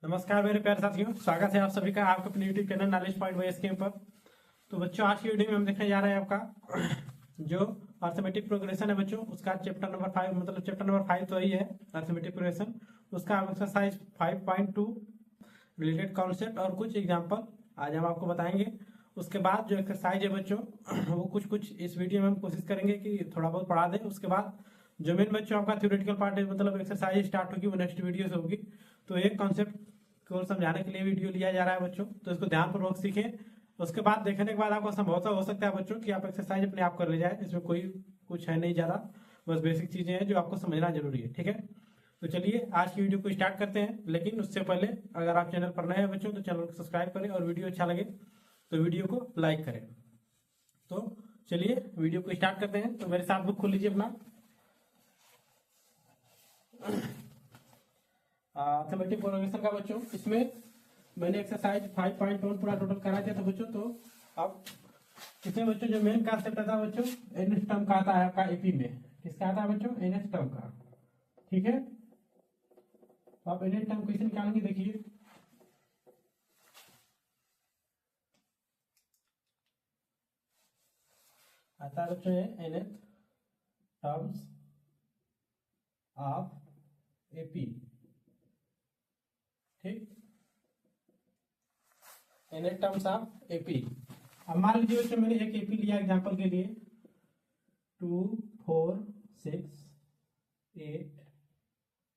नमस्कार मेरे प्यारे साथियों, स्वागत है आप सभी का आपके अपने यूट्यूब चैनल नॉलेज पॉइंट वाई स्कीम पर। तो बच्चों, आज की वीडियो में हम देखने जा रहे हैं आपका जो अर्थमेटिक प्रोग्रेशन है बच्चों, उसका चैप्टर नंबर 5, मतलब चैप्टर नंबर 5 तो ही है अर्थमेटिक प्रोग्रेशन, उसका एक्सरसाइज 5.2 रिलेटेड कॉन्सेप्ट और कुछ एग्जाम्पल आज हम आपको बताएंगे। उसके बाद जो एक्सरसाइज है बच्चों वो कुछ इस वीडियो में हम कोशिश करेंगे कि थोड़ा बहुत पढ़ा दें। उसके बाद जो मेन बच्चों आपका थ्योरेटिकल पार्ट है, मतलब एक्सरसाइज स्टार्ट होगी, वो नेक्स्ट वीडियो से होगी। तो एक कॉन्सेप्ट को समझाने के लिए वीडियो लिया जा रहा है बच्चों, तो इसको ध्यानपूर्वक सीखें। उसके बाद देखने के बाद आपको संभवतः हो सकता है बच्चों कि आप एक्सरसाइज अपने आप कर ले जाए, इसमें कोई कुछ है नहीं ज़्यादा, बस बेसिक चीज़ें हैं जो आपको समझना जरूरी है। ठीक है, तो चलिए आज की वीडियो को स्टार्ट करते हैं। लेकिन उससे पहले अगर आप चैनल पर नए हैं बच्चों तो चैनल को सब्सक्राइब करें, और वीडियो अच्छा लगे तो वीडियो को लाइक करें। तो चलिए वीडियो को स्टार्ट करते हैं। तो मेरे साथ बुक खोल लीजिए अपना अर्थमेटिक प्रोग्रेशन का बच्चों। इसमें मैंने एक्सरसाइज 5.1 पूरा टोटल करा दिया था बच्चों। तो अब इसमें बच्चों जो मेन कॉन्सेप्ट आता है बच्चों, एनएच टर्म का आता है आपका एपी में। किसका आता है बच्चों? एनएच टर्म का। ठीक है, तो आप एनएच टर्म कैसे निकालेंगे देखिए। आता है बच्चों एनएच टर्म्स ऑफ एपी। ठीक, एनएच टर्म्स ऑफ एपी। अब मान लीजिए बच्चों मैंने एक एपी लिया एग्जांपल के लिए 2, 4, 6, 8,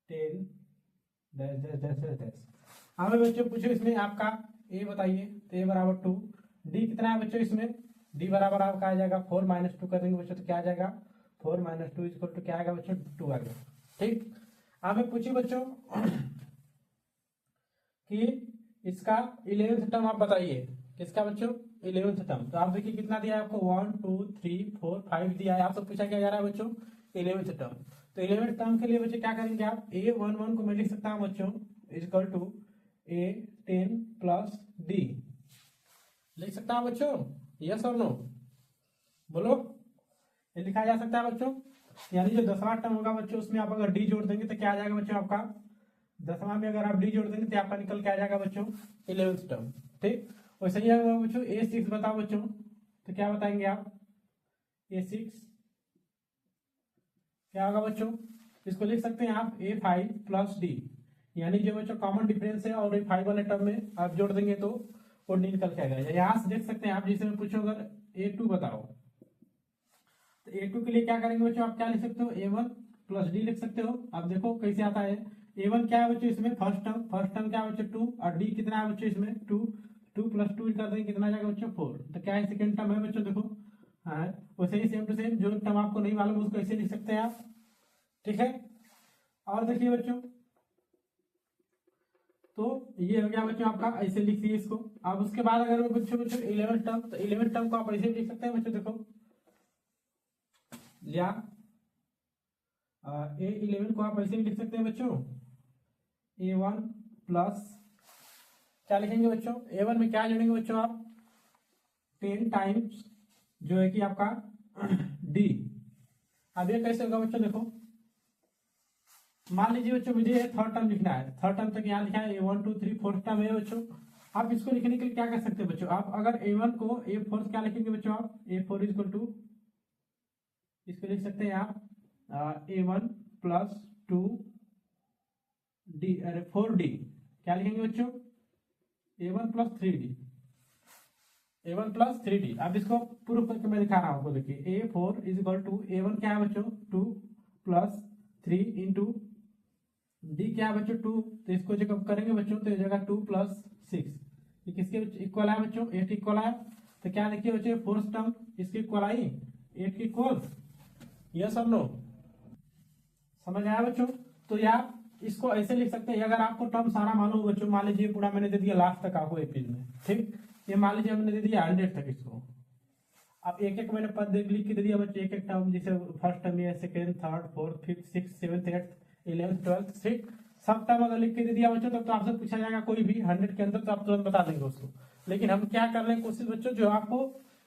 10 dash dash dash dash dash. हमें बच्चों पूछो इसमें आपका ए बताइए, तो ए बराबर 2। डी कितना है बच्चों? इसमें डी बराबर आपका आ जाएगा 4 - 2 कर देंगे बच्चों, तो क्या आ जाएगा 4 - 2 इक्वल टू क्या आएगा बच्चों? 2 आ गया। ठीक, हमें पूछिए बच्चों कि इसका 11th टर्म आप बताइए। किसका बच्चों? 11th term. तो आप देखिए कितना दिया है आपको, 1 2 3 4 5 दिया है। आपसे पूछा क्या जा रहा है बच्चों? 11th term. तो 11th टर्म के लिए बच्चे क्या करेंगे आप? A11 को मैं लिख सकता हूँ बच्चों equal to A10 plus D. लिख सकता हूँ बच्चों? यस और नो बोलो। ये लिखा जा सकता है बच्चों। यानी जो 10वां टर्म होगा बच्चों, उसमें आप अगर डी जोड़ देंगे तो क्या आ जाएगा बच्चों आपका? 10वां में अगर आप डी जोड़ देंगे तो आपका निकल के आ जाएगा बच्चों 11th टर्म। ठीक, वैसे ही होगा बच्चों A6 बताओ बच्चों, तो क्या बताएंगे आप? A6 क्या होगा बच्चों? इसको लिख सकते हैं आप A5 प्लस डी। यानी जो बच्चों कॉमन डिफरेंस है और A5 वाले टर्म में आप जोड़ देंगे तो वो डी निकल के आएगा। यहाँ से देख सकते हैं आप, जैसे मैं पूछूं अगर A2 बताओ, तो A2 के लिए क्या करेंगे बच्चों? आप क्या लिख सकते हो? A1 प्लस डी लिख सकते हो। अब देखो कैसे आता है। A1 क्या है बच्चों? इसमें फर्स्ट टर्म क्या है बच्चों? 2। और डी कितना है बच्चों? इसमें 2 प्लस 2 कर देंगे कितना जाएगा बच्चों? 4। तो क्या है? सेकंड टर्म है बच्चों, देखो। हाँ, वैसे ही सेम टू सेम जो टर्म आपको नहीं मालूम उसको ऐसे लिख सकते हैं आप। ठीक है, और देखिए बच्चों, तो ये हो गया बच्चों आपका, ऐसे लिख दिए इसको। अब उसके बाद अगर बच्चों 11th टर्म, तो 11th टर्म को आप ऐसे लिख सकते हैं बच्चों, देखो लिया A11 को आप ऐसे भी लिख सकते हैं बच्चों A1 प्लस क्या लिखेंगे बच्चों? A1 में क्या जोड़ेंगे बच्चों आप? 10 टाइम्स जो है कि आपका D। अब ये कैसे होगा बच्चों? देखो मान लीजिए बच्चों मुझे थर्ड टर्म लिखना है। थर्ड टर्म तक यहाँ लिखा है A1 2 3 4th टर्म है बच्चों। आप इसको लिखने के लिए क्या कर सकते हैं बच्चों? आप अगर A1 को A4 क्या लिखेंगे बच्चों? आप A4 इक्वल टू, इसको लिख सकते हैं आप A1 प्लस 2 डी, अरे 4D क्या लिखेंगे बच्चों? A1 plus 3D, A1 plus 3D। अब इसको प्रूफ करके मैं दिखा रहा हूँ आपको। देखिए A4 is equal to A1 क्या है बच्चों? 2 प्लस 3 इंटू डी क्या है बच्चों? 2। तो इसको जब करेंगे बच्चों तो ये जगह 2 प्लस 6, ये किसके इक्वल है बच्चों? 8 इक्वल है। तो क्या देखिए बच्चों, फोर्थ टर्म इसके इक्वल आई 8 के इक्वल। यस और नो? समझ आया बच्चों? तो यार इसको ऐसे लिख सकते हैं। अगर आपको टर्म सारा मालूम बच्चों, मान लीजिए पूरा मैंने दे दिया लास्ट तक आपको एपीज में। ठीक, ये मान लीजिए मैंने दे दिया 100 तक इसको। अब एक एक मैंने पद लिख के दे दिया बच्चों, एक एक टर्म, जैसे फर्स्ट टर्म है, second, third, fourth, fifth, six, 7th, 8th, 11th, 12th, ठीक, सब टर्म अगर लिख के दे दिया बच्चों, तब तो आपसे पूछा जाएगा कोई भी 100 के अंदर, तो आप तुरंत बता देंगे उसको। लेकिन हम क्या कर रहे हैं कोशिश बच्चों, जो आपको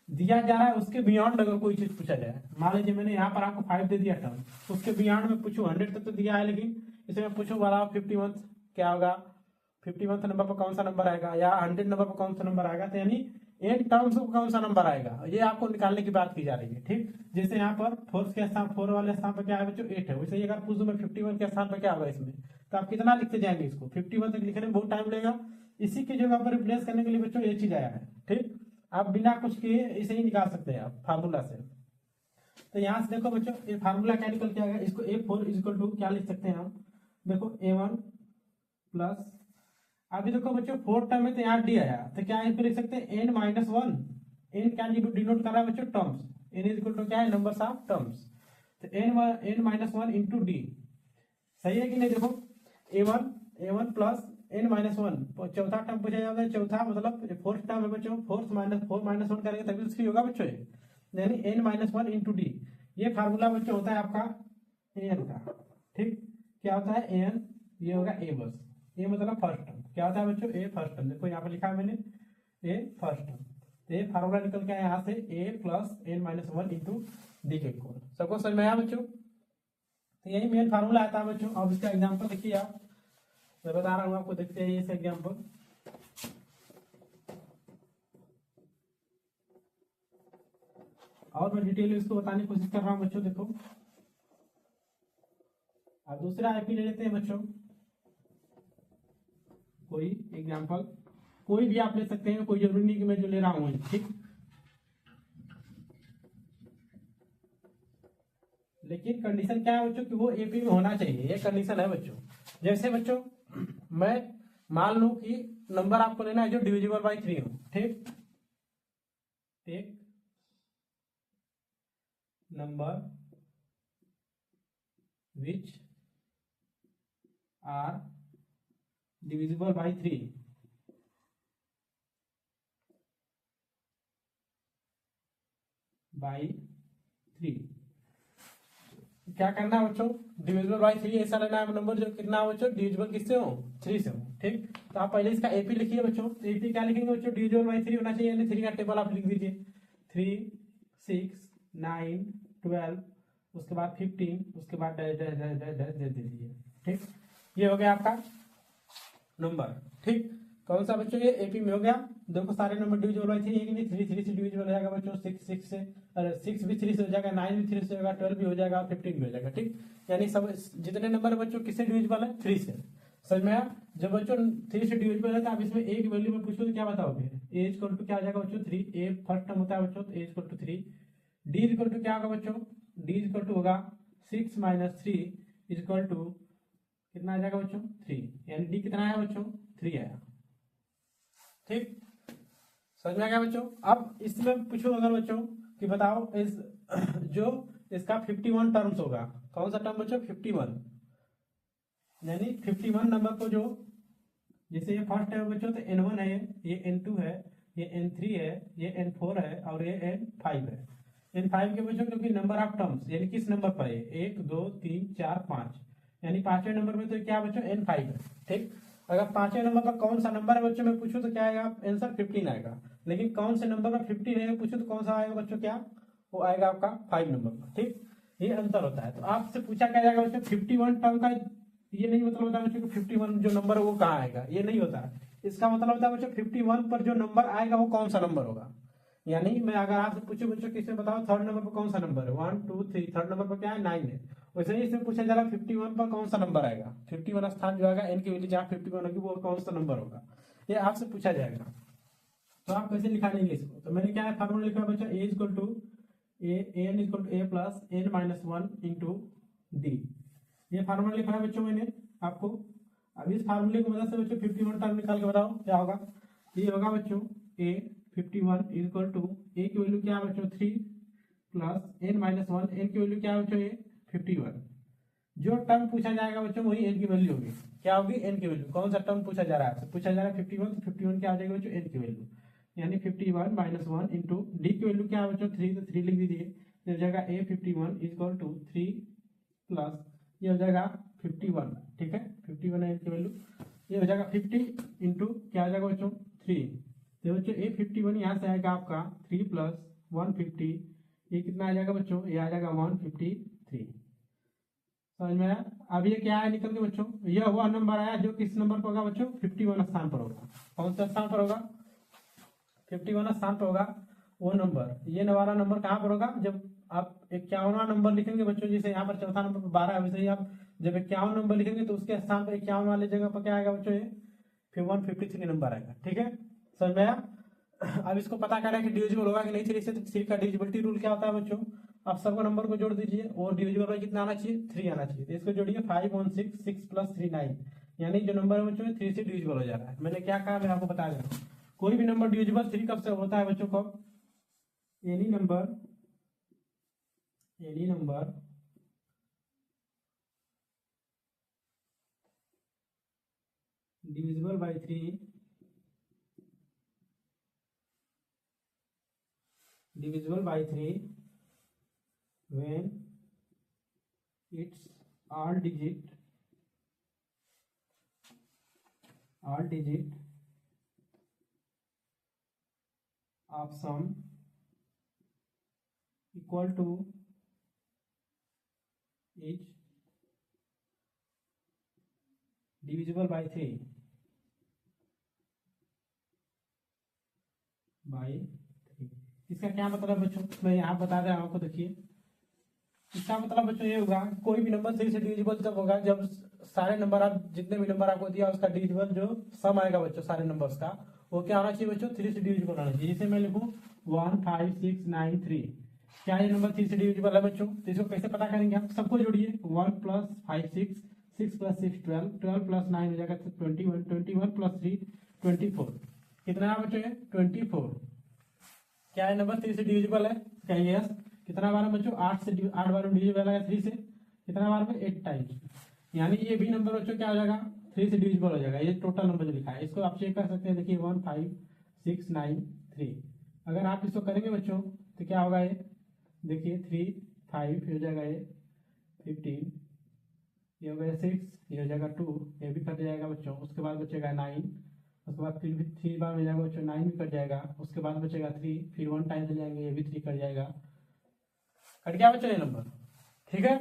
दिया जा रहा है उसके बियॉन्ड अगर कोई चीज पूछा जाए, मान लीजिए मैंने यहाँ पर आपको 5 दे दिया टर्म, उसके बियॉन्ड में पूछूं 100 तक तो दिया है, लेकिन इसे मैं पूछूं वाला 51 क्या होगा, 51 नंबर पर कौन सा नंबर आएगा, या 100 नंबर पर कौन सा नंबर आएगा, तो यानी एन टर्म्स पर कौन सा नंबर आएगा, ये आपको निकालने की बात की जा रही है। ठीक, जैसे यहाँ पर फोर्थ के स्थान, 4 वाले स्थान पर क्या है बच्चों 8 है, वैसे ही अगर पूछ दूं मैं 51 के स्थान पर क्या होगा इसमें, तो आप कितना लिखते जाएंगे इसको, 51 तक लिखने में बहुत टाइम लगेगा। इसी की जगह पर रिप्लेस करने के लिए बच्चों ये चीज आया है। ठीक, आप बिना कुछ किए इसे ही निकाल सकते हैं आप फार्मूला से। तो यहाँ से देखो बच्चों ये फार्मूला क्या निकल के आएगा, इसको A4 इक्वल टू क्या लिख सकते हैं हम, देखो A1 प्लस, अभी देखो बच्चों फोर्थ टर्म में तो यहाँ डी आया, तो क्या इसको लिख सकते हैं n-1, n क्या डिनोट कर रहा है बच्चों terms, n is equal to क्या है नंबर्स ऑफ टर्म्स, तो n-1 इंटू डी, सही है कि नहीं। देखो A1 प्लस n-1 चौथा टर्म पूछा जाता है, चौथा मतलब फोर्थ टर्म है बच्चों, फोर्थ माइनस 4-1 करेंगे तभी तो 3 होगा बच्चों, यानी n-1 इंटू डी, ये फार्मूला बच्चों होता है आपका an का। ठीक, क्या होता है an, ये होगा a बस, ये मतलब फर्स्ट टर्म, क्या होता है बच्चों ए फर्स्ट टर्म, देखो यहाँ पर लिखा है मैंने ए फर्स्ट टर्म, तो ये फार्मूला निकल के आया यहाँ से a plus n-1 into D के इक्वल। सबको समझ में आया बच्चों, तो यही मेन फार्मूला आता है बच्चों। अब इसका एग्जांपल देखिए आप, मैं बता रहा हूँ आपको, देखते हैं इस एग्जांपल, और मैं डिटेल में इसको बताने की कोशिश कर रहा हूँ बच्चों। देखो अब दूसरा आईपी ले लेते हैं बच्चों, कोई एग्जांपल कोई भी आप ले सकते हैं, कोई जरूरी नहीं कि मैं जो ले रहा हूँ। ठीक, लेकिन कंडीशन क्या है बच्चों कि वो एपी में होना चाहिए, ये कंडीशन है बच्चों। जैसे बच्चों मैं मान लूं कि नंबर आपको लेना है जो डिविजिबल बाय 3 हो। ठीक, take number which are divisible by 3 by 3। क्या करना है बच्चों, डिविजिबल बाय 3 ऐसा लेना है नंबर जो कितना हो बच्चों, डिविजिबल किससे हो 3 से हो। ठीक, तो आप पहले इसका एपी लिखिए बच्चों, तो एपी क्या लिखेंगे बच्चों, डिविजिबल बाय 3 होना चाहिए, यानी 3 का टेबल आप लिख दीजिए, 3, 6, 9, 12, उसके बाद 15, उसके बाद डैश दे दीजिए। ठीक, ये हो गया आपका नंबर। ठीक, कौन सा बच्चों ये एपी में हो गया, देखो सारे नंबर डिविजिबल बाय 3 है कि नहीं, 3 से डिविजिबल हो जाएगा बच्चों, 6 से, अरे 6 भी 3 से हो जाएगा, 9 भी 3 से होगा, 12 भी हो जाएगा, 15 भी हो जाएगा। ठीक, यानी सब जितने नंबर बच्चों किससे डिविजिबल है 3 से। समझ में आया, जब बच्चों 3 से डिविजिबल है तो आप इसमें एक वैल्यू में पूछो तो क्या बताओगे, ए इक्वल टू क्या हो जाएगा बच्चों 3, ए फर्स्ट टर्म होता है बच्चों, तो A equal to 3, D equal to क्या होगा बच्चों, डी इक्वल टू होगा 6 माइनस 3 इक्वल टू कितना आ जाएगा बच्चों 3, यानी डी कितना आया बच्चों 3 आया। ठीक, समझ में आ गया बच्चों। अब इसमें पूछो अगर बच्चों कि बताओ इस जो इसका 51 टर्म्स होगा, कौन सा टर्म बच्चों 51, यानी 51 नंबर को जो, जैसे ये फर्स्ट है बच्चों तो n1 है, ये n2 है, ये n3 है, ये n4 है और ये n5 है। n5 के बच्चों क्योंकि नंबर ऑफ टर्म्स यानी किस नंबर पर है 1 2 3 4 5, यानी पांचवें नंबर में तो क्या बच्चों n5 है। ठीक, अगर पांचवें नंबर पर कौन सा नंबर है बच्चों मैं पूछूं तो क्या आएगा आंसर 15 आएगा, लेकिन कौन से नंबर पर 15 है पूछूं तो कौन सा आएगा बच्चों, क्या वो आएगा आपका 5 नंबर पर। ठीक, ये अंतर होता है। तो आपसे पूछा क्या जाएगा बच्चों 51 टर्म का, ये नहीं मतलब होता है बच्चों 51 जो नंबर है वो कहाँ आएगा, ये नहीं होता है। इसका मतलब होता है बच्चों 51 पर जो नंबर आएगा वो कौन सा नंबर होगा, यानी मैं अगर आपसे पूछूं बच्चों किससे बताओ थर्ड नंबर पर कौन सा नंबर है 1 2 3, थर्ड नंबर पर क्या है 9 है, वैसे ही इसमें पूछा जा रहा है 51 पर कौन सा नंबर आएगा, 51 स्थान जो आएगा एन की वैल्यू जहाँ 51 होगी वो कौन सा नंबर होगा, ये आपसे पूछा जाएगा। तो आप कैसे निकालेंगे इसको, तो मैंने क्या है फार्मूला लिखा बच्चा A equal to N equal to A plus n-1 into D, ये फार्मूला लिखा है बच्चों मैंने आपको। अब इस फार्मूले की मदद से बच्चों 51 टर्म निकाल के बताओ क्या होगा, ये होगा बच्चों ए 51 इक्वल टू ए की वैल्यू क्या है बच्चों 3 प्लस n-1, एन की वैल्यू क्या है बच्चों ये 51, जो टर्म पूछा जाएगा बच्चों वही एन की वैल्यू होगी, क्या होगी एन की वैल्यू, कौन सा टर्म पूछा जा रहा है, पूछा जा रहा है 51, तो 51 क्या आ जाएगा बच्चों एन की वैल्यू, यानी 51-1 इंटू डी की वैल्यू क्या है बच्चों 3, तो 3 लिख दीजिए, हो जाएगा ए 51 इक्वल टू 3 प्लस ये हो जाएगा 51। ठीक है 51 है एन की वैल्यू, ये हो जाएगा 50 इंटू क्या आ जाएगा बच्चों 3, तो बच्चों ए 51 यहाँ से आएगा आपका 3 प्लस 150, ये कितना आ जाएगा बच्चों, ये आ जाएगा 153। समझ में आया। अब ये क्या है निकल के बच्चों, यह वह नंबर आया जो किस नंबर पर होगा बच्चों, 51 स्थान पर होगा। कौन सा स्थान पर होगा, 51 स्थान पर होगा वो नंबर। ये वाला नंबर कहाँ पर होगा, जब आप 51वां नंबर लिखेंगे बच्चों, जैसे यहाँ पर चौथा नंबर 12 है, वैसे ही आप जब 51 नंबर लिखेंगे तो उसके स्थान पर 51 वाले जगह पर क्या आएगा बच्चों, ये 153 नंबर आएगा। ठीक है, समझ में आया। अब इसको पता करना है कि डिविजिबल होगा कि नहीं 3 से, तो 3 का डिविजिबिलिटी रूल क्या होता है बच्चों, आप सबको नंबर को जोड़ दीजिए और डिविजिबल में कितना आना चाहिए, 3 आना चाहिए। तो इसको जोड़िए 5 1 6 6 + 3 9, यानी जो नंबर है बच्चों 3 से डिविजिबल हो जा रहा है। मैंने क्या कहा, मैं आपको बता रहा हूँ, कोई भी नंबर डिविजिबल 3 कब से होता है बच्चों, कब, any number divisible by 3 when its all digit of sum equal to is divisible by 3 इसका क्या मतलब बच्चों, मैं यहाँ बता दे रहा हूँ आपको। देखिए इसका मतलब बच्चों ये होगा, कोई भी नंबर 3 से डिविजिबल तब होगा जब सारे नंबर, आप जितने भी नंबर आपको दिया उसका डिविजिबल जो सम आएगा बच्चों सारे नंबर्स का, वो क्या होना चाहिए बच्चों, 3 से डिविजिबल होना चाहिए। जैसे मैं लिखूँ 1 5 6 9 3, क्या ये नंबर 3 से डिविजिबल है बच्चों, तो इसको कैसे पता करेंगे आप, सबको जोड़िए, 1 + 5 6 6 + 6 12 12 + 9 हो जाएगा 21 21 + 3 24, कितना है बच्चों ये 24। क्या है नंबर 3 से डिविजिबल है, कहेंगे यस। कितना बार है बच्चों, 8 बार डिविजिबल है 3 से, कितना बार में 8 टाइम्स, यानी ये भी नंबर बच्चों क्या हो जाएगा 3 से डिविजिबल हो जाएगा। ये टोटल नंबर जो लिखा है इसको आप चेक कर सकते हैं। देखिए 1 5 6 9 3, अगर आप इसको करेंगे बच्चों तो क्या होगा, ये देखिए 3 5 हो जाएगा, ये 15, ये हो गया 6, ये हो जाएगा 2, ये भी कट जाएगा बच्चों। उसके बाद बचेगा 9, उसके बाद फिर भी 3 बार मिल जाएगा बच्चों, 9 भी कट जाएगा। उसके बाद बचेगा 3, फिर 1 टाइम से जाएंगे, ये भी 3 कट जाएगा, कट गया बच्चों ये नंबर। ठीक है,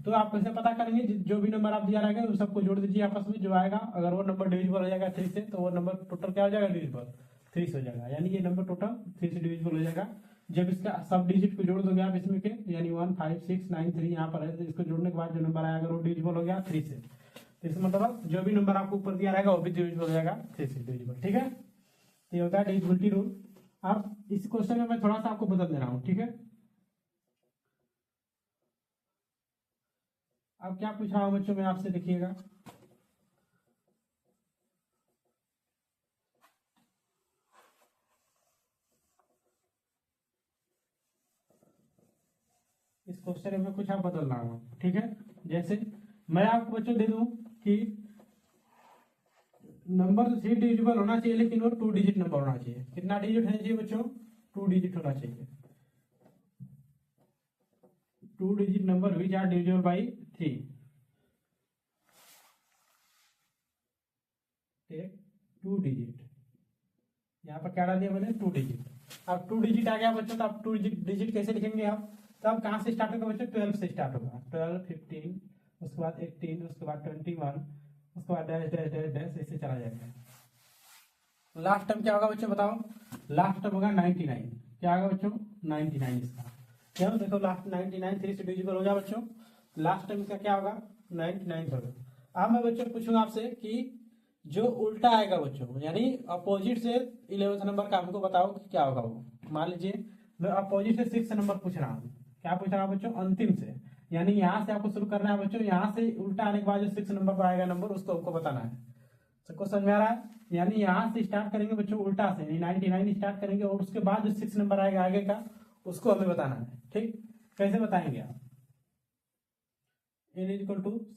तो आप कैसे पता करेंगे, जो भी नंबर आप दिया रहेगा उन सबको जोड़ दीजिए आपस में, जो आएगा अगर वो नंबर डिविजिबल हो जाएगा 3 से, तो वो नंबर टोटल क्या हो जाएगा, डिविजिबल 3 से हो जाएगा, यानी ये नंबर टोटल 3 से डिविजिबल हो जाएगा। जब इसका सब डिजिट को जोड़ दोगे आप इसमें के, यानी 1 5 6 9 3 यहाँ पर है, तो इसको जोड़ने के बाद जो नंबर आएगा वो डिविजिबल हो गया 3 से, तो इसका मतलब जो भी नंबर आपको ऊपर दिया रहेगा वो भी डिविजिबल हो जाएगा 3 से डिविजिबल। ठीक है, तो ये होता है डिविजिबिलिटी रूल। अब इस क्वेश्चन में मैं थोड़ा सा आपको बदल दे रहा हूँ। ठीक है, अब क्या पूछ रहा हूँ बच्चों मैं आपसे, देखिएगा इस क्वेश्चन में कुछ आप बदल रहा हूँ। ठीक है, जैसे मैं आपको बच्चों दे दूं कि नंबर तो 3 डिजिबल होना चाहिए, लेकिन वो 2 डिजिट नंबर होना चाहिए। कितना डिजिट होना चाहिए बच्चों, 2 डिजिट होना चाहिए। 2 digit number which are divisible by 3, 2 digit, यहाँ पर क्या डाल दिया मैंने 2 डिजिट। अब 2 डिजिट आ गया बच्चों, तो आप 2 डिजिट कैसे लिखेंगे आप, तो अब कहाँ से स्टार्ट होगा बच्चों, 12 से स्टार्ट होगा, 12 15, उसके बाद 18, उसके बाद 21, उसके बाद डैश डैश डैश डैश ऐसे चला जाएगा। लास्ट टर्म क्या होगा बच्चों बताओ, लास्ट टर्म होगा 99। क्या होगा बच्चों 99 इसका, क्यों देखो लास्ट 99 3 से डिविजिबल हो जाए बच्चों, लास्ट टर्म इसका क्या होगा 99 होगा। अब मैं बच्चों पूछूंगा आपसे कि जो उल्टा आएगा बच्चों, यानी अपोजिट से 11th नंबर का हमको बताओ कि क्या होगा वो। मान लीजिए मैं अपोजिट से 6 नंबर पूछ रहा हूँ, क्या पूछ रहा हूँ बच्चों, अंतिम से, यानी यहाँ से आपको शुरू करना है बच्चों, यहाँ से उल्टा आने के बाद जो 6 नंबर पर आएगा नंबर उसको हमको बताना है। सबको समझ में आ रहा है, यानी यहाँ से स्टार्ट करेंगे बच्चों उल्टा से, 99 स्टार्ट करेंगे और उसके बाद जो 6 नंबर आएगा आगे का उसको हमें बताना है। ठीक, कैसे बताएंगे आप, n =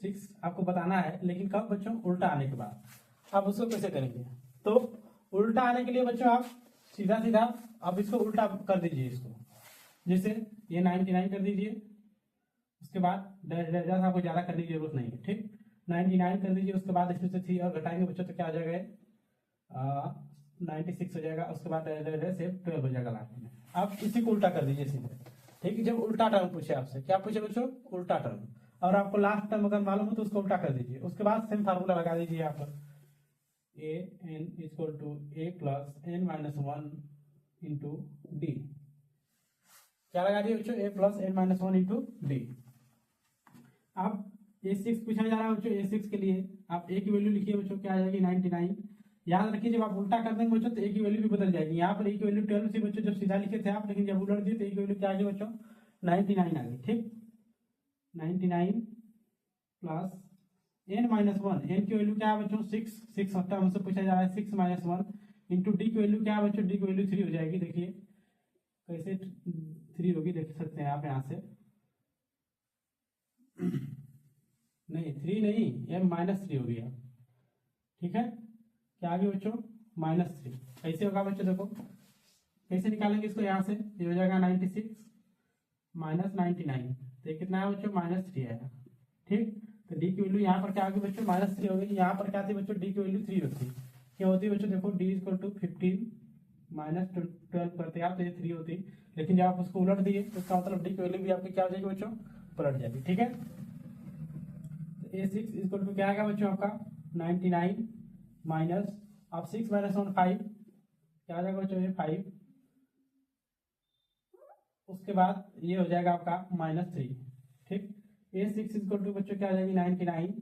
6 आपको बताना है, लेकिन कब बच्चों, उल्टा आने के बाद। आप उसको कैसे करेंगे, तो उल्टा आने के लिए बच्चों आप सीधा सीधा आप इसको उल्टा कर दीजिए, इसको जैसे ये 99 कर दीजिए, उसके बाद डैश डैश डैश, आपको ज्यादा करने की जरूरत नहीं है। ठीक, 99 कर दीजिए, उसके बाद इसमें से 3 और घटाएंगे बच्चों तो क्या हो जाएगा 96 हो जाएगा, उसके बाद डैश डैश डैश 12 हो जाएगा लास्ट में। आप इसी को उल्टा कर दीजिए सीधे। ठीक है, जब उल्टा टर्म पूछे आपसे, क्या पूछे बच्चों, उल्टा टर्म। और आपको लास्ट टर्म अगर मालूम हो तो उसको उल्टा कर दीजिए, उसके बाद सेम फार्मूला लगा दीजिए यहाँ पर, A N equal to A plus N minus one into D. क्या लगा दिए बच्चों, A plus N minus one into D. अब A6 पूछा जा रहा है बच्चों, A6 के लिए आप ए की वैल्यू लिखिए बच्चों, क्या आ जाएगी 99। याद रखिए जब आप उल्टा कर देंगे बच्चों तो ए की वैल्यू भी बदल जाएगी। यहाँ पर ए की वैल्यू 12 थी बच्चों जब सीधा लिखे थे आप, लेकिन जब उलट दिए तो ए की वैल्यू क्या आ गई बच्चों 99 आ गई। ठीक, 99 plus N minus one, n की वैल्यू क्या है बच्चों 6, 6 होता है हमसे पूछा जा रहा है 6 माइनस वन इंटू डी की वैल्यू क्या है बच्चों, डी की वैल्यू 3 हो जाएगी। देखिए कैसे 3 होगी, देख सकते हैं आप यहाँ से, नहीं 3 नहीं, एम -3 हो गया। ठीक है, क्या आ गया बच्चों -3। कैसे होगा बच्चों, देखो कैसे निकालेंगे इसको, यहाँ से ये हो जाएगा 96 माइनस 99, तो ये कितना है बच्चों -3 आएगा। ठीक, तो डी की वैल्यू यहाँ पर क्या होगी बच्चों -3 हो गई। यहाँ पर क्या थी बच्चों, डी की वैल्यू 3 होती, क्या होती है बच्चों, देखो डी इक्वल टू 15 माइनस 12 करते आप तो ये 3 होती, लेकिन जब आप उसको उलट दिए तो इसका मतलब डी की वैल्यू भी आपकी क्या हो जाएगी बच्चों, पलट जाएगी। ठीक है, A6 इक्वल टू क्या आएगा बच्चों आपका 99 माइनस, आप 6 माइनस 1 5, क्या आ जाएगा बच्चों ये 5, उसके बाद ये हो जाएगा आपका -3। ठीक, A6 इक्वल टू बच्चों क्या आ जाएगी 99,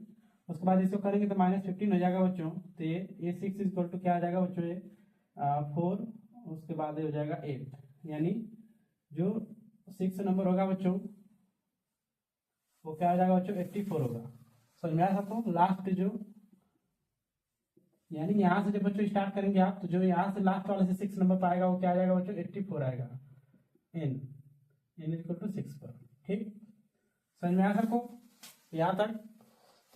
उसके बाद इसको करेंगे तो -15 हो जाएगा बच्चों, तो ये A6 इक्वल टू क्या आ जाएगा बच्चों ये 4, उसके बाद ये हो जाएगा 8, यानी जो 6 नंबर होगा बच्चों वो क्या आ जाएगा बच्चों 84 होगा। समझ में आया सबको, लास्ट जो यानी यहाँ से जब बच्चों स्टार्ट करेंगे आप तो जो यहाँ से लास्ट वाले से 6 नंबर पाएगा वो क्या आ जाएगा बच्चों 84 आएगा, एन इक्वल टू 6 पर। ठीक, समझ में आया सबको यहाँ तक,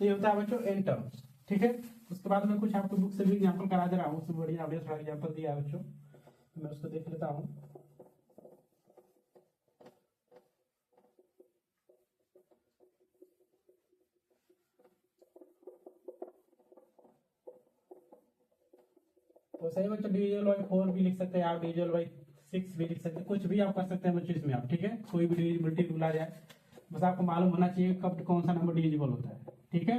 तो ये होता है बच्चों एन टर्म्स। ठीक है, उसके बाद मैं कुछ आपको बुक से भी एग्जाम्पल करा दे रहा हूँ, उससे बढ़िया आपने थोड़ा एग्जाम्पल दिया है बच्चों, तो मैं उसको देख लेता हूँ। तो सही बच्चों डिविजल बाई 4 भी लिख सकते हैं आप, डिविजल बाई 6 भी लिख सकते हैं, कुछ भी आप कर सकते हैं बच्चों इसमें आप। ठीक है, कोई भी डिविजिबिलिटी रूल आ जाए, बस आपको मालूम होना चाहिए कब कौन सा नंबर डिविजिबल होता है। ठीक है,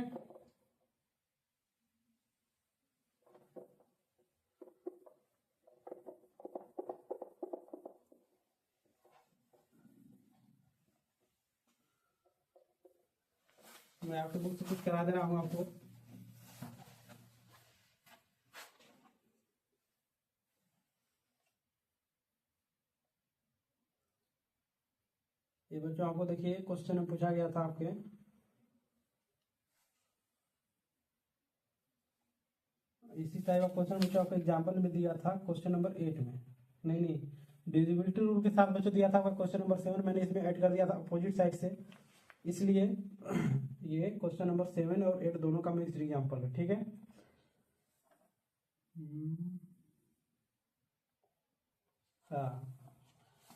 मैं आपके बुक से कुछ करा दे रहा हूँ आपको। ये बच्चों आपको देखिए क्वेश्चन में पूछा गया था आपके, इसी टाइप का क्वेश्चन बच्चों आपको एग्जाम्पल में दिया था क्वेश्चन नंबर 8 में, नहीं डिविजिबिलिटी रूल के साथ बच्चों दिया था आपका क्वेश्चन नंबर 7, मैंने इसमें ऐड कर दिया था अपोजिट साइड से, इसलिए ये क्वेश्चन नंबर 7 और 8 दोनों का मिक्स्ड एग्जाम्पल है। ठीक है,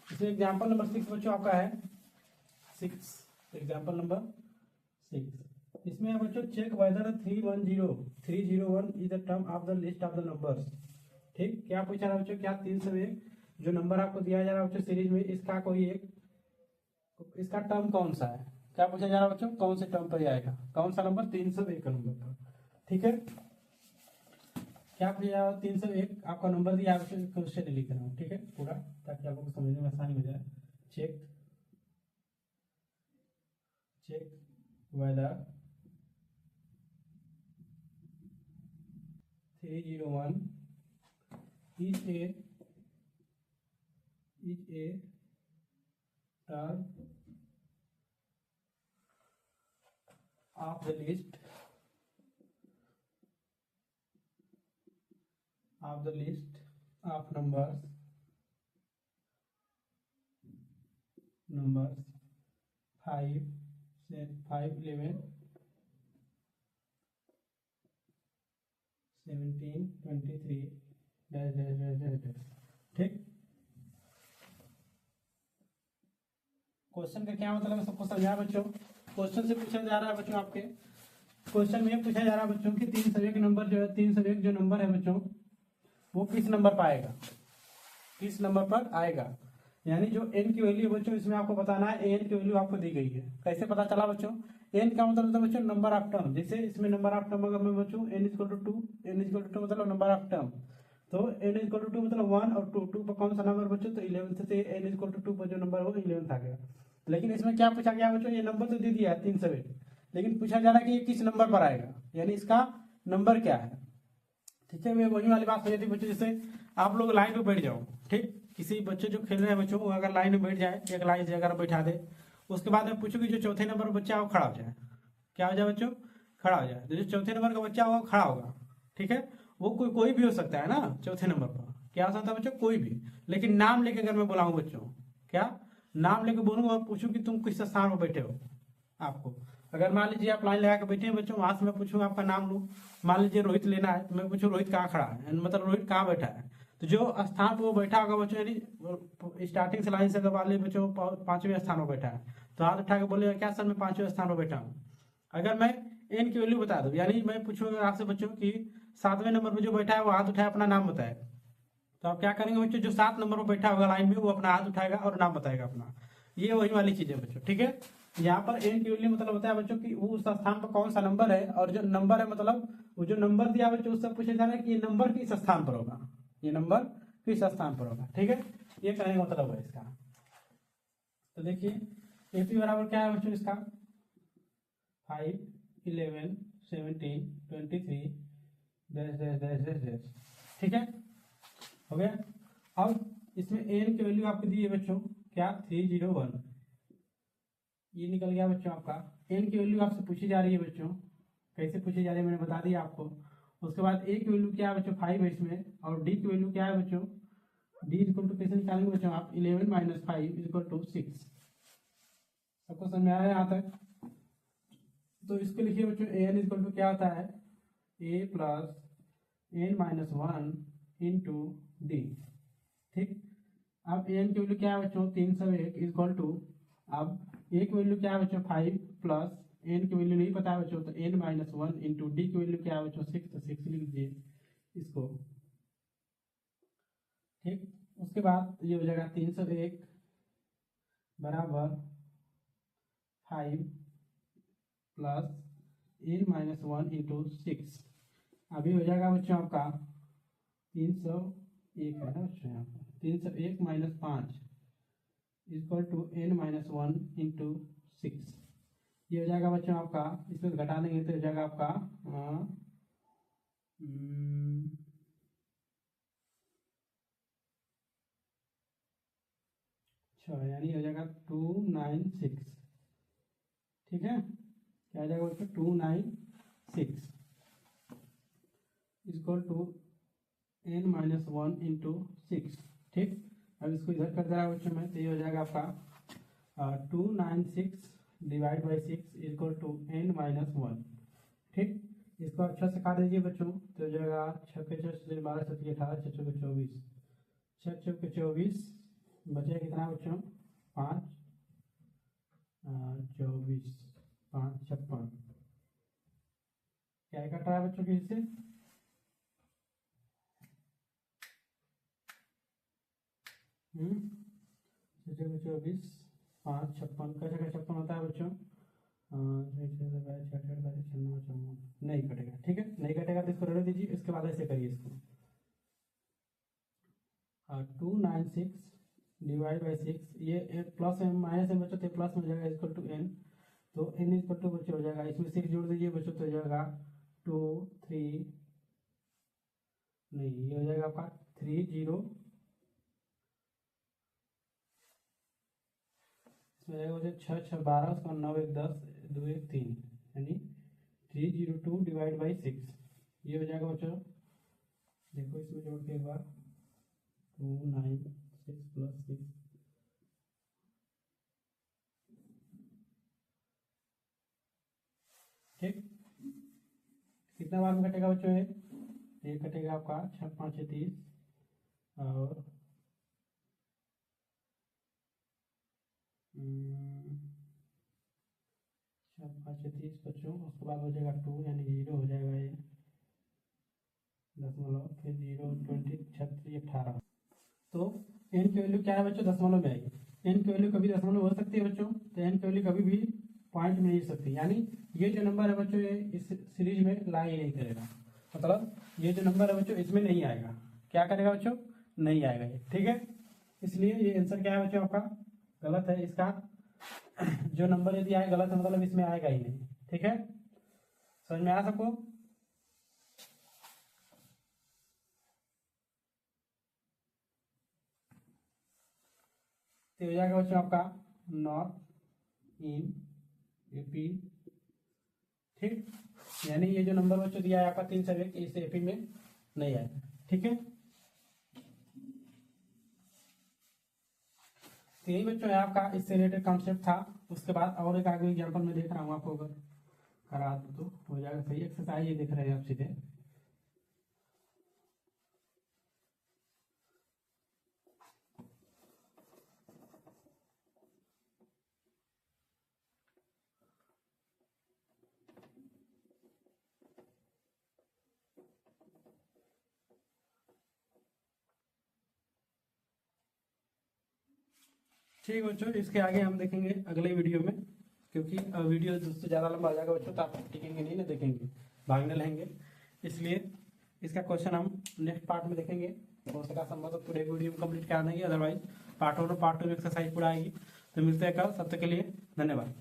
इसमें एग्जाम्पल नंबर 6 बच्चों आपका है 6, एग्जाम्पल नंबर 6, इसमें है बच्चों check whether 301 is the term of the list of the numbers. ठीक, क्या पूछा रहा है बच्चों, क्या 301 जो नंबर आपको दिया जा रहा है बच्चों सीरीज में, इसका कोई एक इसका टर्म कौन सा है, क्या पूछा जा रहा है बच्चों, कौन से टर्म पर ही आएगा, कौन सा नंबर 301 नंबर पर। ठीक है, क्या पूछा जा रहा है 301 आपका नंबर दिया है, क्वेश्चन लिख रहा हूँ। ठीक है, पूरा ताकि आप लोग को समझने में आसानी हो जाए। Check whether 301 is a term of the list of numbers 5, 11, 17, 23 ठीक, क्वेश्चन का क्या मतलब है सबको समझा बच्चों। क्वेश्चन से पूछा जा रहा है बच्चों, आपके क्वेश्चन में पूछा जा रहा है बच्चों कि 301 नंबर जो है 301 जो नंबर है बच्चों वो किस नंबर पर आएगा, किस नंबर पर आएगा, यानी जो n की वैल्यू बच्चों इसमें आपको बताना है, an की वैल्यू आपको दी गई है। कैसे पता चला बच्चों, एन का मतलब होता है बच्चों नंबर ऑफ टर्म। जैसे इसमें नंबर ऑफ टर्म अगर मैं बच्चों n equal to 2, n equal to 2 मतलब नंबर ऑफ टर्म, तो एन इक्वल टू 2 मतलब 1 और 2, 2 पर कौन सा नंबर बच्चों, तो 11 से एन इक्वल टू 2 पर जो नंबर हो 11 आ गया। लेकिन इसमें क्या पूछा गया बच्चों, ये नंबर तो दे दिया है 308, लेकिन पूछा जा रहा है कि ये किस नंबर पर आएगा, यानी इसका नंबर क्या है। ठीक है, वही वाली बात हो जाती है बच्चों, जैसे आप लोग लाइन में बैठ जाओ, ठीक, किसी बच्चे जो खेल रहे हैं बच्चों, वो अगर लाइन में बैठ जाए, एक लाइन से अगर बैठा दे, उसके बाद मैं पूछूं कि जो चौथे नंबर पर बच्चा है वो खड़ा हो जाए, क्या हो जाए बच्चों, खड़ा हो जाए। तो जो चौथे नंबर का बच्चा होगा खड़ा होगा, ठीक है, वो कोई भी हो सकता है ना, चौथे नंबर पर क्या हो सकता है बच्चों, कोई भी। लेकिन नाम लेके अगर मैं बुलाऊं बच्चों, क्या नाम लेके बोलूंगा और पूछूं कि तुम किस स्थान पर बैठे हो, आपको अगर मान लीजिए आप लाइन लगा के बैठे हैं बच्चों, वहां से मैं पूछूंगा आपका नाम लूँ, मान लीजिए रोहित लेना है, तो मैं पूछूं रोहित कहाँ खड़ा है, मतलब रोहित कहाँ बैठा है। तो जो स्थान पर वो बैठा होगा बच्चों, यानी स्टार्टिंग से लाइन से अगर मान लीजिए बच्चों 5वें स्थान पर बैठा है, तो हाथ उठा के बोलेगा क्या सर मैं 5वें स्थान पर बैठा हूँ। अगर मैं एन की वैल्यू बता दूं, यानी मैं पूछूंगा आपसे बच्चों कि 7वें नंबर पर जो बैठा है वो हाथ उठाए अपना नाम बताए, तो आप क्या करेंगे बच्चों, जो 7 नंबर पर बैठा होगा लाइन में वो अपना हाथ उठाएगा और नाम बताएगा अपना। ये वही वाली चीज है बच्चों, ठीक है। यहाँ पर एन की वैल्यू मतलब होता है बच्चों कि वो उस स्थान पर कौन सा नंबर है, और जो नंबर है मतलब वो जो नंबर दिया बच्चों उससे पूछा जा रहा है कि ये नंबर किस स्थान पर होगा, ये नंबर किस स्थान पर होगा, ठीक है, ये कहने का मतलब है इसका। तो देखिए एपी बराबर क्या है बच्चों इसका, 5, 11, 17, 23 dash dash dash dash dash, ठीक है, हो गया। अब इसमें एन की वैल्यू आपको दी है बच्चों क्या, 301, ये निकल गया बच्चों आपका। एन की वैल्यू आपसे पूछी जा रही है बच्चों, कैसे पूछी जा रही है मैंने बता दिया आपको। उसके बाद ए की वैल्यू क्या है बच्चों 5 है इसमें, और डी की वैल्यू क्या है बच्चों, डी इक्वल टू कैसे निकालेंगे बच्चों आप, 11 माइनस 5 इक्वल टू 6। सबको समझ में आया यहाँ तक। तो इसको लिखिए बच्चों, ए एन इक्वल टू क्या होता है, A plus N minus 1 into D, ठीक। अब एन की वैल्यू क्या है बच्चों 301 इक्वल टू, अब ए की वैल्यू क्या है बच्चों 5 प्लस एन की वैल्यू नहीं पता है बच्चों, तो एन माइनस 1 इंटू डी की वैल्यू क्या है बच्चों 6, तो 6 लिख दीजिए इसको, ठीक। उसके बाद ये हो जाएगा 301 बराबर 5 प्लस एन माइनस 1 इंटू 6, अभी हो जाएगा बच्चों आपका 301 है ना बच्चों, यहाँ पर 301 minus 5 equal to n minus 1 into 6, ये हो जाएगा बच्चों आपका, इसमें घटा देंगे तो हो जाएगा आपका 6, यानी हो जाएगा 296, ठीक है, क्या हो जाएगा बच्चों 296 equal to n minus 1 into 6, ठीक। अब इसको इधर कर दे रहा है बच्चों में, तो ये हो जाएगा आपका 296 divide by 6 equal to n minus 1, ठीक। इसको अच्छा से काट दीजिए बच्चों, तो हो जाएगा 6 के 6 12 7 18 6 चौके 24, 6 चौके 24 बचेगा कितना बच्चों 5 24 5 56, क्या कट रहा है बच्चों के इससे, छः 24 5 56 का जगह 56 होता है बच्चों, नहीं कटेगा, ठीक है, नहीं कटेगा तो इसको रहने दीजिए। इसके बाद ऐसे करिए इसको 296 डिवाइड बाई 6, ये प्लस है माइनस है बच्चों, तो प्लस में हो जाएगा इक्वल टू एन, तो एन इक्वल टू बच्चों हो जाएगा, इसमें 6 जोड़ दीजिए बच्चों तो हो जाएगा 2 3, नहीं ये हो जाएगा आपका 30, इसमें जाएगा बच्चों 6 6 12, उसका 9 1 10 2 1 3, यानी 302 डिवाइड बाई 6, ये हो जाएगा बच्चों, देखो इसमें जोड़ के एक बार 296 प्लस 6, ठीक। कितना बार में कटेगा बच्चों ये कटेगा आपका 6 5 30 और 6 5 30 बच्चों, उसके बाद हो जाएगा 2 यानी 0 हो जाएगा ये दशमलव, फिर 0 20 36 18, तो एन की वैल्यू क्या है बच्चों दशमलव में आएगी। एन की वैल्यू कभी दशमलव हो सकती है बच्चों, तो एन की वैल्यू कभी भी पॉइंट में लिख सकते हैं, यानी ये जो नंबर है बच्चों ये इस सीरीज में लाई नहीं करेगा, मतलब ये जो नंबर है बच्चों इसमें नहीं आएगा। क्या करेगा बच्चों? नहीं आएगा ये, ठीक है। इसलिए ये आंसर क्या है बच्चों आपका? गलत है। इसका जो नंबर यदि आए गलत है मतलब इसमें आएगा ही नहीं, ठीक है। समझ में आया सबको? तो हो जाएगा बच्चों आपका नॉट इन एपी, ठीक। यानी ये जो नंबर बच्चों दिया है आपका 3 से इस एपी में नहीं आएगा, ठीक है। तो यही बच्चों है आपका इससे रिलेटेड कॉन्सेप्ट था। उसके बाद और एक आगे एग्जाम्पल में देख रहा हूँ आपको, अगर करा दो तो हो जाएगा सही। एक्सरसाइज ये देख रहे हैं आप सीधे। ठीक बच्चों, इसके आगे हम देखेंगे अगले वीडियो में, क्योंकि वीडियो दोस्तों ज़्यादा लंबा हो जाएगा बच्चों, तो आप टिकेंगे नहीं ना, देखेंगे भागने लगेंगे। इसलिए इसका क्वेश्चन हम नेक्स्ट पार्ट में देखेंगे। हो सका संभव तो पूरे वीडियो में कंप्लीट करा देंगे, अदरवाइज पार्ट 1 और पार्ट 2 में एक्सरसाइज पूरा आएगी। तो मिलते हैं कल, तब तक के लिए धन्यवाद।